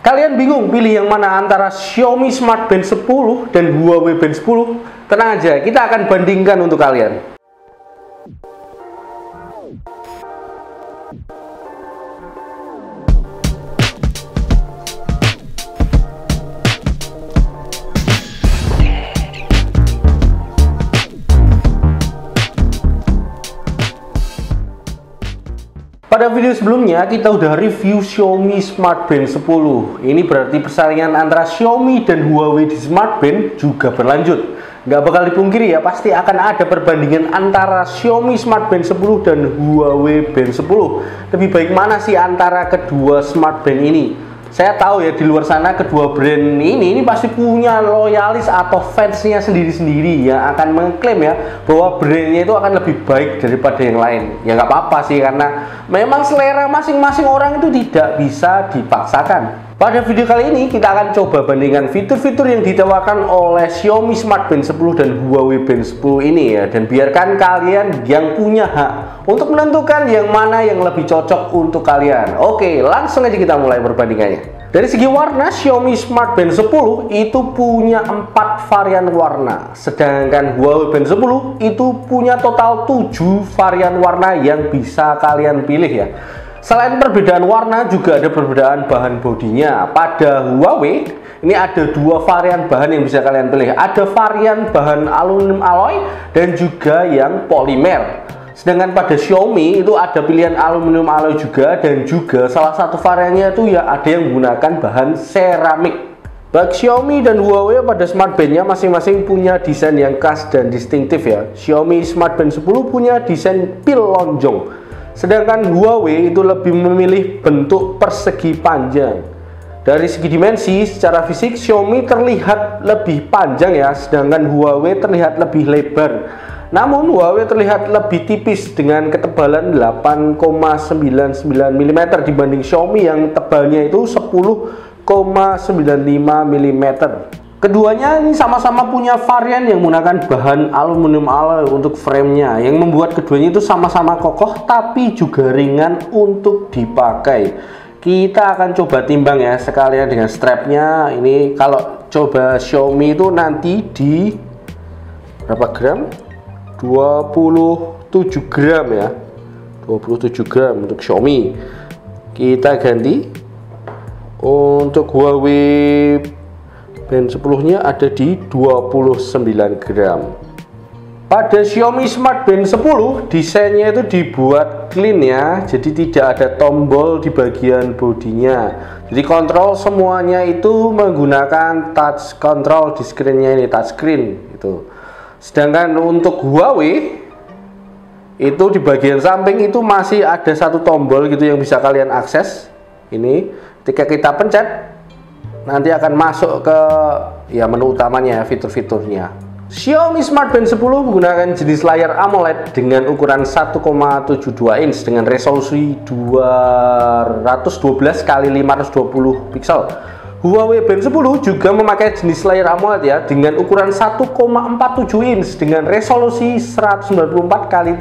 Kalian bingung pilih yang mana antara Xiaomi Smart Band 10 dan Huawei Band 10? Tenang aja, kita akan bandingkan untuk kalian. Pada video sebelumnya kita udah review Xiaomi Smart Band 10. Ini berarti persaingan antara Xiaomi dan Huawei di Smart Band juga berlanjut. Nggak bakal dipungkiri ya, pasti akan ada perbandingan antara Xiaomi Smart Band 10 dan Huawei Band 10. Lebih baik mana sih antara kedua Smart Band ini? Saya tahu ya, di luar sana kedua brand ini pasti punya loyalis atau fansnya sendiri-sendiri yang akan mengklaim ya bahwa brandnya itu akan lebih baik daripada yang lain. Ya nggak apa-apa sih, karena memang selera masing-masing orang itu tidak bisa dipaksakan. Pada video kali ini kita akan coba bandingkan fitur-fitur yang ditawarkan oleh Xiaomi Smart Band 10 dan Huawei Band 10 ini ya, dan biarkan kalian yang punya hak untuk menentukan yang mana yang lebih cocok untuk kalian. Oke, langsung aja kita mulai perbandingannya. Dari segi warna, Xiaomi Smart Band 10 itu punya 4 varian warna, sedangkan Huawei Band 10 itu punya total 7 varian warna yang bisa kalian pilih ya. Selain perbedaan warna, juga ada perbedaan bahan bodinya. Pada Huawei, ini ada 2 varian bahan yang bisa kalian pilih. Ada varian bahan aluminium alloy dan juga yang polimer. Sedangkan pada Xiaomi itu ada pilihan aluminium alloy juga, dan juga salah satu variannya itu ya ada yang menggunakan bahan seramik. Baik Xiaomi dan Huawei pada Smart Band-nya masing-masing punya desain yang khas dan distintif ya. Xiaomi Smart Band 10 punya desain pil lonjong, sedangkan Huawei itu lebih memilih bentuk persegi panjang. Dari segi dimensi, secara fisik Xiaomi terlihat lebih panjang ya, sedangkan Huawei terlihat lebih lebar. Namun Huawei terlihat lebih tipis dengan ketebalan 8,99 mm dibanding Xiaomi yang tebalnya itu 10,95 mm. Keduanya ini sama-sama punya varian yang menggunakan bahan aluminium alloy untuk framenya, yang membuat keduanya itu sama-sama kokoh tapi juga ringan untuk dipakai. Kita akan coba timbang ya sekalian dengan strapnya. Ini kalau coba Xiaomi itu nanti di berapa gram? 27 gram ya, 27 gram untuk Xiaomi. Kita ganti untuk Huawei Band 10-nya ada di 29 gram. Pada Xiaomi Smart Band 10 desainnya itu dibuat clean ya, jadi tidak ada tombol di bagian bodinya. Jadi kontrol semuanya itu menggunakan touch control di screen-nya, ini touchscreen gitu. Sedangkan untuk Huawei itu di bagian samping itu masih ada satu tombol gitu yang bisa kalian akses. Ini ketika kita pencet nanti akan masuk ke ya menu utamanya, fitur-fiturnya. Xiaomi Smart Band 10 menggunakan jenis layar AMOLED dengan ukuran 1,72 inch dengan resolusi 212 x 520 pixel. Huawei Band 10 juga memakai jenis layar AMOLED ya dengan ukuran 1,47 inch dengan resolusi 194 x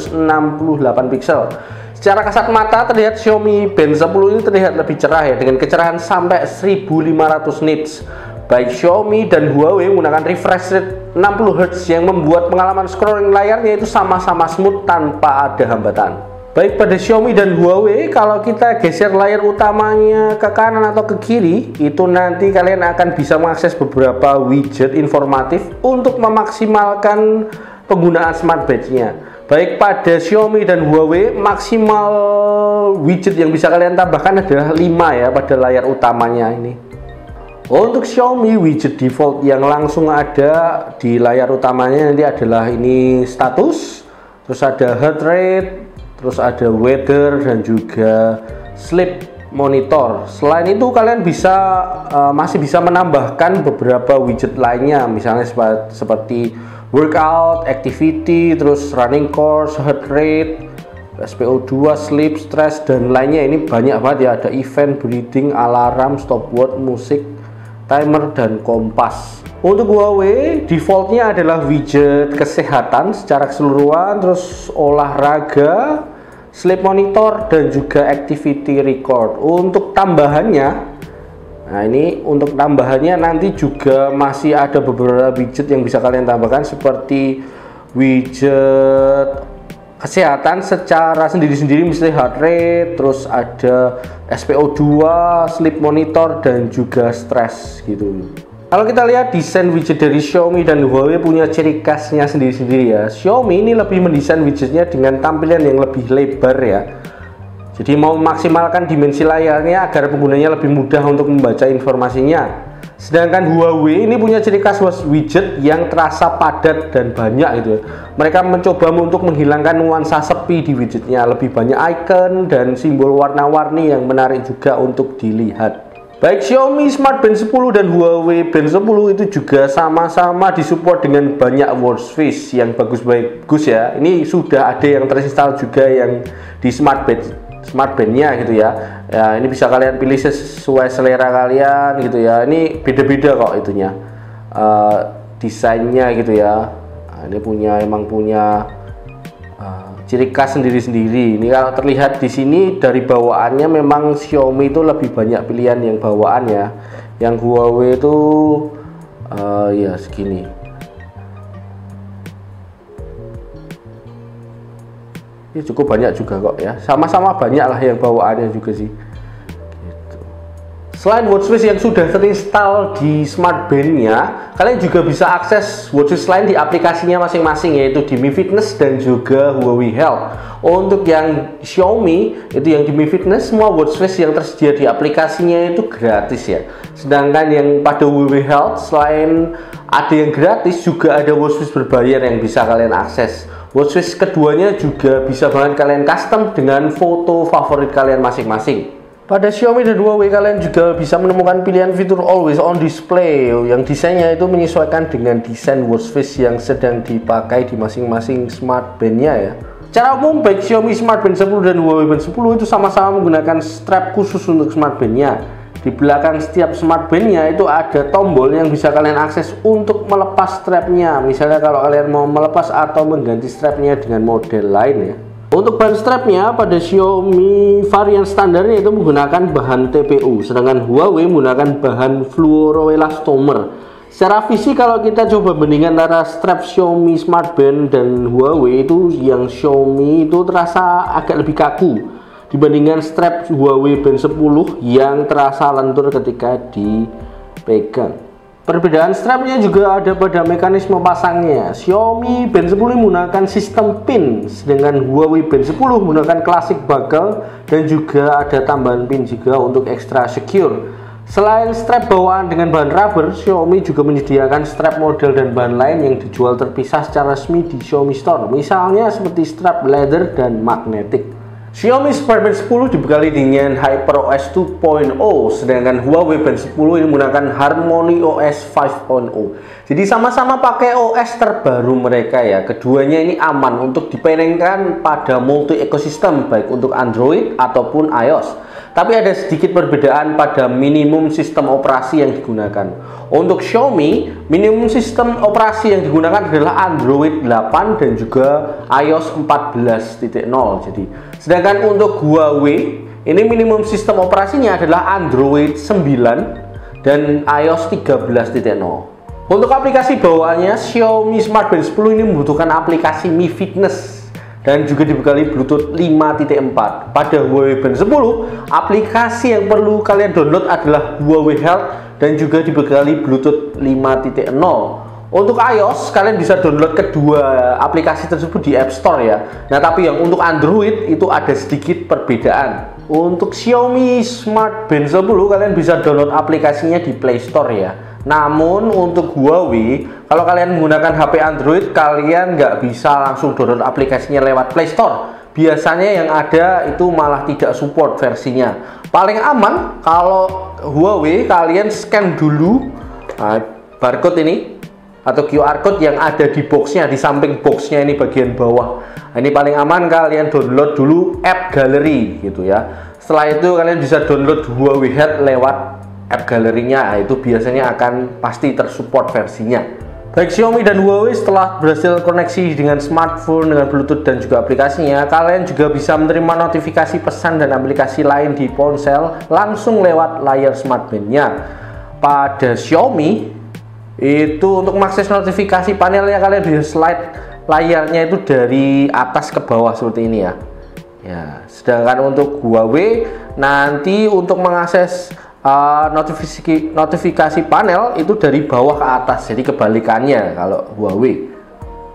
368 pixel. Secara kasat mata terlihat Xiaomi Band 10 ini terlihat lebih cerah ya, dengan kecerahan sampai 1500 nits. Baik Xiaomi dan Huawei menggunakan refresh rate 60 Hz yang membuat pengalaman scrolling layarnya itu sama-sama smooth tanpa ada hambatan. Baik pada Xiaomi dan Huawei, kalau kita geser layar utamanya ke kanan atau ke kiri, itu nanti kalian akan bisa mengakses beberapa widget informatif untuk memaksimalkan penggunaan Smart Badge-nya. Baik pada Xiaomi dan Huawei, maksimal widget yang bisa kalian tambahkan adalah 5 ya pada layar utamanya ini. Untuk Xiaomi, widget default yang langsung ada di layar utamanya nanti adalah ini status, terus ada heart rate, terus ada weather dan juga sleep monitor. Selain itu kalian bisa masih bisa menambahkan beberapa widget lainnya, misalnya seperti workout, activity, terus running course, heart rate, SPO2, sleep, stress, dan lainnya. Ini banyak banget ya, ada event, breathing, alarm, stopwatch, musik, timer, dan kompas. Untuk Huawei, defaultnya adalah widget kesehatan secara keseluruhan, terus olahraga, sleep monitor, dan juga activity record. Untuk tambahannya Nah, ini untuk tambahannya nanti juga masih ada beberapa widget yang bisa kalian tambahkan, seperti widget kesehatan secara sendiri-sendiri, misalnya heart rate, terus ada SpO2, sleep monitor, dan juga stress gitu. Kalau kita lihat desain widget dari Xiaomi dan Huawei punya ciri khasnya sendiri-sendiri ya. Xiaomi ini lebih mendesain widgetnya dengan tampilan yang lebih lebar ya. Jadi mau memaksimalkan dimensi layarnya agar penggunanya lebih mudah untuk membaca informasinya. Sedangkan Huawei ini punya ciri khas widget yang terasa padat dan banyak gitu ya. Mereka mencoba untuk menghilangkan nuansa sepi di widgetnya, lebih banyak icon dan simbol warna-warni yang menarik juga untuk dilihat. Baik Xiaomi Smart Band 10 dan Huawei Band 10 itu juga sama-sama disupport dengan banyak watchface yang bagus-bagus ya. Ini sudah ada yang terinstall juga yang di Smart Band-nya gitu ya. Ya, ini bisa kalian pilih sesuai selera kalian gitu ya. Ini beda-beda kok itunya. Desainnya gitu ya. Nah, ini emang punya ciri khas sendiri-sendiri. Ini kalau terlihat di sini dari bawaannya memang Xiaomi itu lebih banyak pilihan yang bawaan ya. Yang Huawei itu ya segini. Ini cukup banyak juga kok ya, sama-sama banyak lah yang bawaannya juga sih gitu. Selain watchface yang sudah terinstall di Smart Band-nya, kalian juga bisa akses watchface lain di aplikasinya masing-masing, yaitu di Mi Fitness dan juga Huawei Health. Untuk yang Xiaomi itu yang di Mi Fitness, semua watchface yang tersedia di aplikasinya itu gratis ya. Sedangkan yang pada Huawei Health, selain ada yang gratis, juga ada watchface berbayar yang bisa kalian akses. Watchface keduanya juga bisa banget kalian custom dengan foto favorit kalian masing-masing. Pada Xiaomi dan Huawei kalian juga bisa menemukan pilihan fitur Always On Display yang desainnya itu menyesuaikan dengan desain watchface yang sedang dipakai di masing-masing Smart Band-nya ya. Secara umum baik Xiaomi Smart Band 10 dan Huawei Band 10 itu sama-sama menggunakan strap khusus untuk Smart Band-nya. Di belakang setiap Smart Band-nya itu ada tombol yang bisa kalian akses untuk melepas strapnya. Misalnya kalau kalian mau melepas atau mengganti strapnya dengan model lain ya. Untuk bahan strapnya pada Xiaomi varian standarnya itu menggunakan bahan TPU, sedangkan Huawei menggunakan bahan fluoroelastomer. Secara fisik kalau kita coba bandingkan antara strap Xiaomi Smart Band dan Huawei, itu yang Xiaomi itu terasa agak lebih kaku dibandingkan strap Huawei Band 10 yang terasa lentur ketika dipegang. Perbedaan strapnya juga ada pada mekanisme pasangnya. Xiaomi Band 10 menggunakan sistem pin, sedangkan Huawei Band 10 menggunakan classic buckle dan juga ada tambahan pin juga untuk extra secure. Selain strap bawaan dengan bahan rubber, Xiaomi juga menyediakan strap model dan bahan lain yang dijual terpisah secara resmi di Xiaomi Store, misalnya seperti strap leather dan magnetic. Xiaomi Smart Band 10 dibekali dengan HyperOS 2.0, sedangkan Huawei Band 10 ini menggunakan HarmonyOS 5.0. Jadi sama-sama pakai OS terbaru mereka ya. Keduanya ini aman untuk dipairkan pada multi ekosistem, baik untuk Android ataupun iOS. Tapi ada sedikit perbedaan pada minimum sistem operasi yang digunakan. Untuk Xiaomi, minimum sistem operasi yang digunakan adalah Android 8 dan juga iOS 14.0. Jadi, sedangkan untuk Huawei, ini minimum sistem operasinya adalah Android 9 dan iOS 13.0. Untuk aplikasi bawaannya, Xiaomi Smart Band 10 ini membutuhkan aplikasi Mi Fitness dan juga dibekali Bluetooth 5.4. Pada Huawei Band 10, aplikasi yang perlu kalian download adalah Huawei Health dan juga dibekali Bluetooth 5.0. Untuk iOS, kalian bisa download kedua aplikasi tersebut di App Store ya. Nah, tapi yang untuk Android itu ada sedikit perbedaan. Untuk Xiaomi Smart Band 10, kalian bisa download aplikasinya di Play Store ya. Namun untuk Huawei, kalau kalian menggunakan HP Android, kalian nggak bisa langsung download aplikasinya lewat Play Store. Biasanya yang ada itu malah tidak support versinya. Paling aman kalau Huawei, kalian scan dulu barcode ini atau QR code yang ada di boxnya, di samping boxnya ini bagian bawah. Nah, ini paling aman, kalian download dulu app Gallery gitu ya. Setelah itu kalian bisa download Huawei Health lewat app galerinya, itu biasanya akan pasti tersupport versinya. Baik Xiaomi dan Huawei setelah berhasil koneksi dengan smartphone dengan Bluetooth dan juga aplikasinya, kalian juga bisa menerima notifikasi pesan dan aplikasi lain di ponsel langsung lewat layar smartband-nya. Pada Xiaomi itu untuk mengakses notifikasi panelnya kalian bisa slide layarnya itu dari atas ke bawah seperti ini ya. Sedangkan untuk Huawei nanti untuk mengakses notifikasi panel itu dari bawah ke atas, jadi kebalikannya kalau Huawei.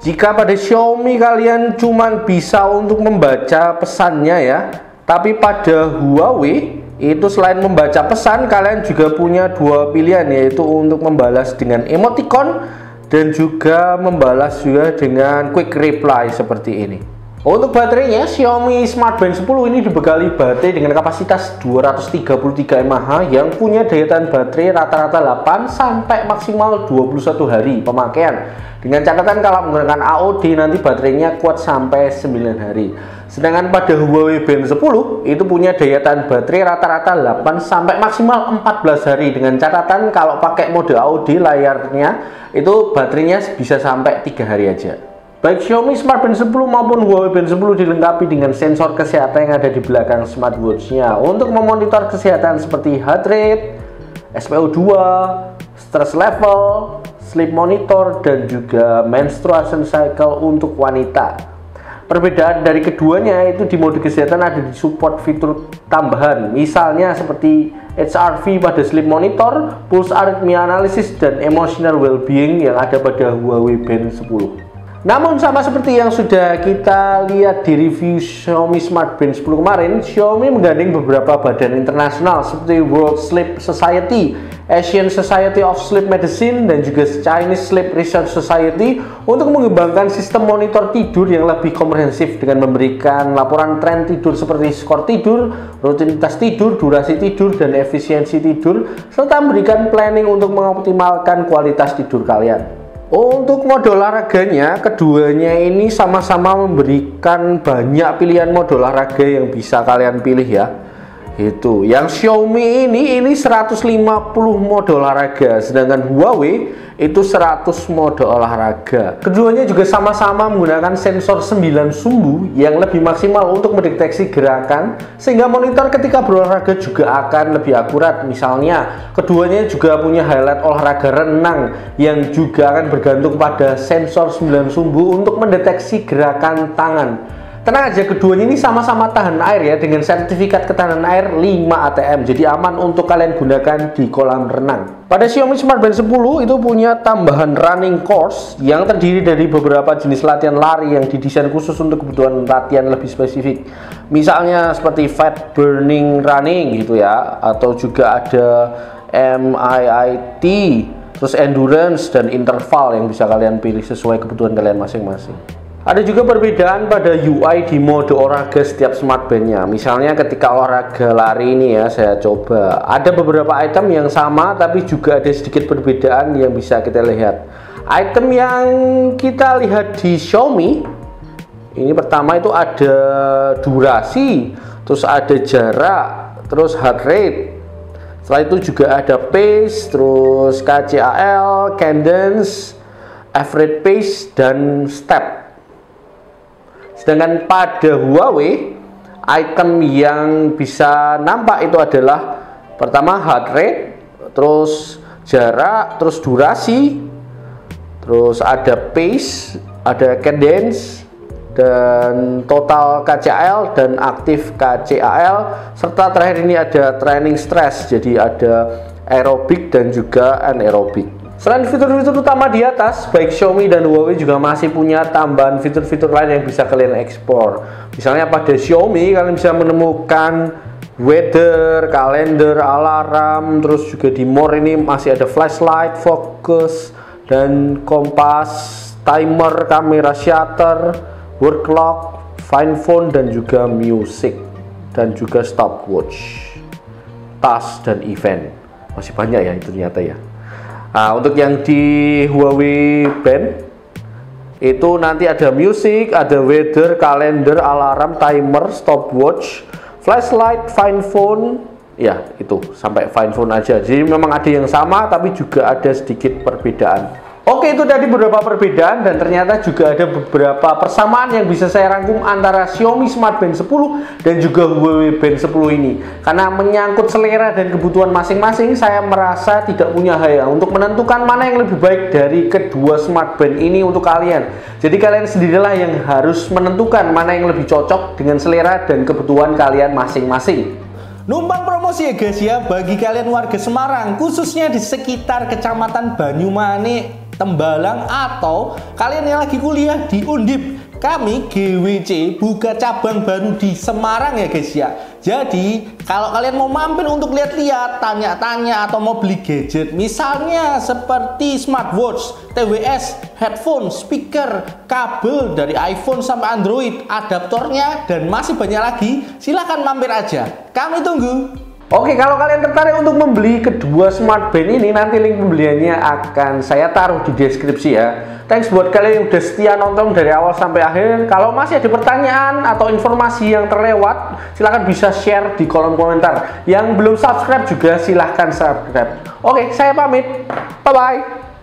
Jika pada Xiaomi kalian cuman bisa untuk membaca pesannya ya, tapi pada Huawei itu selain membaca pesan kalian juga punya dua pilihan, yaitu untuk membalas dengan emoticon dan juga membalas juga dengan quick reply seperti ini. Untuk baterainya, Xiaomi Smart Band 10 ini dibekali baterai dengan kapasitas 233 mAh yang punya daya tahan baterai rata-rata 8 sampai maksimal 21 hari pemakaian. Dengan catatan kalau menggunakan AOD nanti baterainya kuat sampai 9 hari. Sedangkan pada Huawei Band 10 itu punya daya tahan baterai rata-rata 8 sampai maksimal 14 hari. Dengan catatan kalau pakai mode AOD layarnya itu baterainya bisa sampai 3 hari aja. Baik Xiaomi Smart Band 10 maupun Huawei Band 10 dilengkapi dengan sensor kesehatan yang ada di belakang smartwatch-nya untuk memonitor kesehatan seperti heart rate, SpO2, stress level, sleep monitor, dan juga menstruation cycle untuk wanita. Perbedaan dari keduanya itu di mode kesehatan ada di support fitur tambahan, misalnya seperti HRV pada sleep monitor, pulse arrhythmia analysis, dan emotional well-being yang ada pada Huawei Band 10. Namun sama seperti yang sudah kita lihat di review Xiaomi Smart Band 10 kemarin, Xiaomi menggandeng beberapa badan internasional seperti World Sleep Society, Asian Society of Sleep Medicine, dan juga Chinese Sleep Research Society untuk mengembangkan sistem monitor tidur yang lebih komprehensif dengan memberikan laporan tren tidur seperti skor tidur, rutinitas tidur, durasi tidur, dan efisiensi tidur, serta memberikan planning untuk mengoptimalkan kualitas tidur kalian. Untuk mode olahraganya, keduanya ini sama-sama memberikan banyak pilihan mode olahraga yang bisa kalian pilih ya. Itu yang Xiaomi ini 150 mode olahraga, sedangkan Huawei itu 100 mode olahraga. Keduanya juga sama-sama menggunakan sensor 9 sumbu yang lebih maksimal untuk mendeteksi gerakan, sehingga monitor ketika berolahraga juga akan lebih akurat. Misalnya keduanya juga punya highlight olahraga renang yang juga akan bergantung pada sensor 9 sumbu untuk mendeteksi gerakan tangan. Tenang aja, keduanya ini sama-sama tahan air ya, dengan sertifikat ketahanan air 5 ATM, jadi aman untuk kalian gunakan di kolam renang. Pada Xiaomi Smart Band 10 itu punya tambahan running course yang terdiri dari beberapa jenis latihan lari yang didesain khusus untuk kebutuhan latihan lebih spesifik. Misalnya seperti fat burning running gitu ya, atau juga ada MIIT, terus endurance dan interval yang bisa kalian pilih sesuai kebutuhan kalian masing-masing. Ada juga perbedaan pada UI di mode olahraga setiap smartband-nya. Misalnya ketika olahraga lari ini ya, saya coba. Ada beberapa item yang sama, tapi juga ada sedikit perbedaan yang bisa kita lihat. Item yang kita lihat di Xiaomi, ini pertama itu ada durasi, terus ada jarak, terus heart rate. Setelah itu juga ada pace, terus KCAL, cadence, average pace, dan step. Sedangkan pada Huawei, item yang bisa nampak itu adalah pertama heart rate, terus jarak, terus durasi, terus ada pace, ada cadence, dan total KCAL dan aktif KCAL, serta terakhir ini ada training stress, jadi ada aerobik dan juga anaerobik. Selain fitur-fitur utama di atas, baik Xiaomi dan Huawei juga masih punya tambahan fitur-fitur lain yang bisa kalian ekspor. Misalnya pada Xiaomi kalian bisa menemukan weather, kalender, alarm, terus juga di more ini masih ada flashlight, focus, dan kompas, timer, kamera shutter, work clock, find phone, dan juga music, dan juga stopwatch, task, dan event. Masih banyak ya itu ternyata ya. Nah, untuk yang di Huawei Band itu nanti ada music, ada weather, kalender, alarm, timer, stopwatch, flashlight, find phone, ya itu sampai find phone aja. Jadi memang ada yang sama tapi juga ada sedikit perbedaan. Oke, itu tadi beberapa perbedaan dan ternyata juga ada beberapa persamaan yang bisa saya rangkum antara Xiaomi Smart Band 10 dan juga Huawei Band 10 ini. Karena menyangkut selera dan kebutuhan masing-masing, saya merasa tidak punya hak untuk menentukan mana yang lebih baik dari kedua smart band ini untuk kalian. Jadi kalian sendirilah yang harus menentukan mana yang lebih cocok dengan selera dan kebutuhan kalian masing-masing. Numpang promosi ya guys ya, bagi kalian warga Semarang, khususnya di sekitar Kecamatan Banyumane, Tembalang, atau kalian yang lagi kuliah di Undip, kami GWC buka cabang baru di Semarang ya guys ya. Jadi kalau kalian mau mampir untuk lihat-lihat, tanya-tanya, atau mau beli gadget misalnya seperti smartwatch, TWS, headphone, speaker, kabel dari iPhone sampai Android, adaptornya, dan masih banyak lagi, silahkan mampir aja, kami tunggu. Oke, kalau kalian tertarik untuk membeli kedua smart band ini, nanti link pembeliannya akan saya taruh di deskripsi ya. Thanks buat kalian yang udah setia nonton dari awal sampai akhir. Kalau masih ada pertanyaan atau informasi yang terlewat, silahkan bisa share di kolom komentar. Yang belum subscribe juga silahkan subscribe. Oke, saya pamit. Bye-bye.